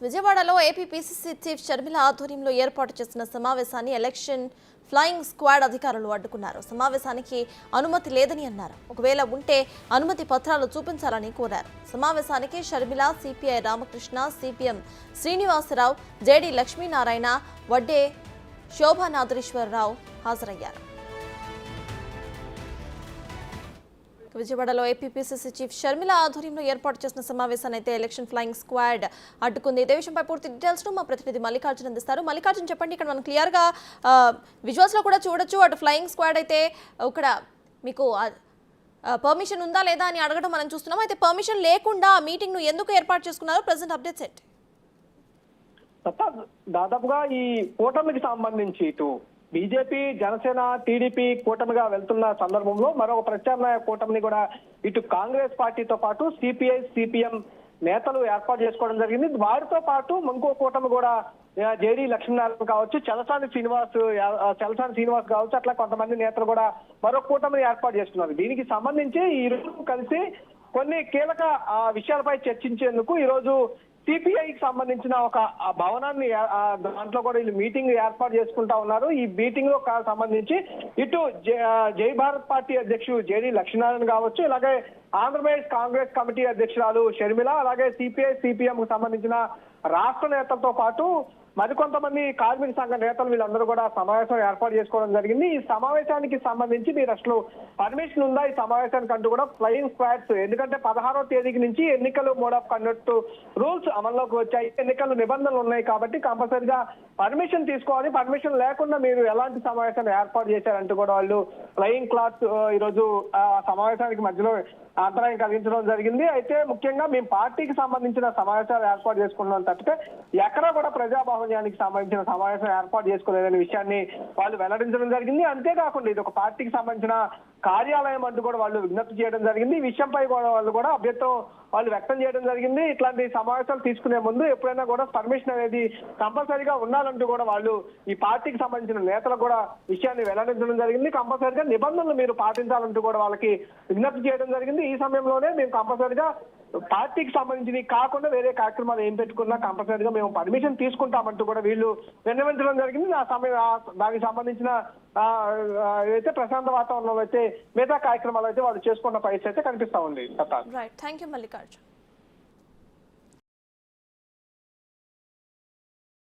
విజయవాడలో AP PCC chief Sharmila ఆధ్వర్యంలో ఏర్పాటు చేసిన సమావేశాన్ని ఎలక్షన్ ఫ్లయింగ్ స్క్వాడ్ అధికారులు అడ్డుకున్నారు. సమావేశానికి అనుమతి లేదని అన్నారు. ఒకవేళ ఉంటే అనుమతి పత్రాలు చూపించాలని కోరారు. సమావేశానికి Sharmila, CPI Ramakrishna, CPM Srinivasarao, JD Lakshminarayana, Vadde Shobhanatheswararao హాజరయ్యారు. విజయవాడలో ఏపీ పీసీసీ చీఫ్ షర్మిల ఆధ్వర్యంలో ఏర్పాటు చేసిన సమావేశాన్ని అయితే ఎలక్షన్ ఫ్లయింగ్ స్క్వాడ్ అడ్డుకుంది. ఇదే విషయంపై పూర్తి డీటెయిల్స్ మా ప్రతినిధి మల్లికార్జున్ అందిస్తారు. మల్లికార్జున్, చెప్పండి, ఇక్కడ మనం క్లియర్గా విజువల్స్ లో కూడా చూడొచ్చు, అటు ఫ్లయింగ్ స్క్వాడ్ అయితే ఇక్కడ మీకు పర్మిషన్ ఉందా లేదా అని అడగడం మనం చూస్తున్నాం. అయితే పర్మిషన్ లేకుండా మీటింగ్ ను ఎందుకు ఏర్పాటు చేసుకున్నారో ప్రెసెంట్ అప్డేట్స్ ఏంటి? దాదాపుగా ఈ కూటమికి సంబంధించి ఇటు బీజేపీ, జనసేన, టీడీపీ కూటమిగా వెళ్తున్న సందర్భంలో మరొక ప్రత్యామ్నాయ కూటమిని కూడా ఇటు కాంగ్రెస్ పార్టీతో పాటు సిపిఐ, సిపిఎం నేతలు ఏర్పాటు చేసుకోవడం జరిగింది. వారితో పాటు ఇంకో కూటమి కూడా జేడీ లక్ష్మీనారాయణ కావచ్చు, చలసాని శ్రీనివాస్ కావచ్చు, అట్లా కొంతమంది నేతలు కూడా మరొక కూటమిని ఏర్పాటు చేస్తున్నారు. దీనికి సంబంధించి ఈ రోజు కలిసి కొన్ని కీలక విషయాలపై చర్చించేందుకు ఈ రోజు సిపిఐకి సంబంధించిన ఒక భవనాన్ని దాంట్లో కూడా వీళ్ళు మీటింగ్ ఏర్పాటు చేసుకుంటా ఉన్నారు. ఈ మీటింగ్ లో సంబంధించి ఇటు జై భారత్ పార్టీ అధ్యక్షుడు జేడీ లక్ష్మీనారాయణ కావచ్చు, అలాగే ఆంధ్రప్రదేశ్ కాంగ్రెస్ కమిటీ అధ్యక్షురాలు షర్మిల, అలాగే సిపిఐ, సిపిఎం కు సంబంధించిన రాష్ట్ర నేతలతో పాటు మరికొంతమంది కార్మిక సంఘ నేతలు వీళ్ళందరూ కూడా సమావేశం ఏర్పాటు చేసుకోవడం జరిగింది. ఈ సమావేశానికి సంబంధించి మీరు అసలు పర్మిషన్ ఉందా ఈ సమావేశానికి అంటూ కూడా ఫ్లయింగ్ స్క్వాడ్స్, ఎందుకంటే 16వ తేదీకి నుంచి ఎన్నికలు మోడ్ ఆఫ్ కండక్ట్ రూల్స్ అమల్లోకి వచ్చాయి. ఎన్నికల నిబంధనలు ఉన్నాయి కాబట్టి కంపల్సరిగా పర్మిషన్ తీసుకోవాలి. పర్మిషన్ లేకుండా మీరు ఎలాంటి సమావేశాన్ని ఏర్పాటు చేశారంటూ కూడా వాళ్ళు ఫ్లయింగ్ క్లాస్ ఈరోజు సమావేశానికి మధ్యలో అంతరాయం కలిగించడం జరిగింది. అయితే ముఖ్యంగా మేము పార్టీకి సంబంధించిన సమావేశాలు ఏర్పాటు చేసుకున్నాం తప్పితే ఎక్కడా కూడా ప్రజాభవన్యానికి సంబంధించిన సమావేశం ఏర్పాటు చేసుకోలేదనే విషయాన్ని వాళ్ళు వెల్లడించడం జరిగింది. అంతేకాకుండా ఇది ఒక పార్టీకి సంబంధించిన కార్యాలయం అంటూ కూడా వాళ్ళు విజ్ఞప్తి చేయడం జరిగింది. ఈ విషయంపై వాళ్ళు కూడా అభ్యర్థం వాళ్ళు వ్యక్తం చేయడం జరిగింది. ఇట్లాంటి సమావేశాలు తీసుకునే ముందు ఎప్పుడైనా కూడా పర్మిషన్ అనేది కంపల్సరీగా ఉండాలంటూ కూడా వాళ్ళు ఈ పార్టీకి సంబంధించిన నేతలకు కూడా విషయాన్ని వెల్లడించడం జరిగింది. కంపల్సరీగా నిబంధనలు మీరు పాటించాలంటూ కూడా వాళ్ళకి విజ్ఞప్తి చేయడం జరిగింది. ఈ సమయంలోనే మేము కంపల్సరీగా పార్టీకి సంబంధించి కాకుండా వేరే కార్యక్రమాలు ఏం పెట్టుకున్నా కంపల్సరీగా మేము పర్మిషన్ తీసుకుంటామంటూ కూడా వీళ్ళు విన్నవించడం జరిగింది. దానికి సంబంధించిన అయితే ప్రశాంత వాతావరణంలో అయితే మిగతా కార్యక్రమాలు అయితే వాళ్ళు చేసుకున్న పరిస్థితి అయితే కనిపిస్తా ఉంది. Right, thank you Mallikarjun.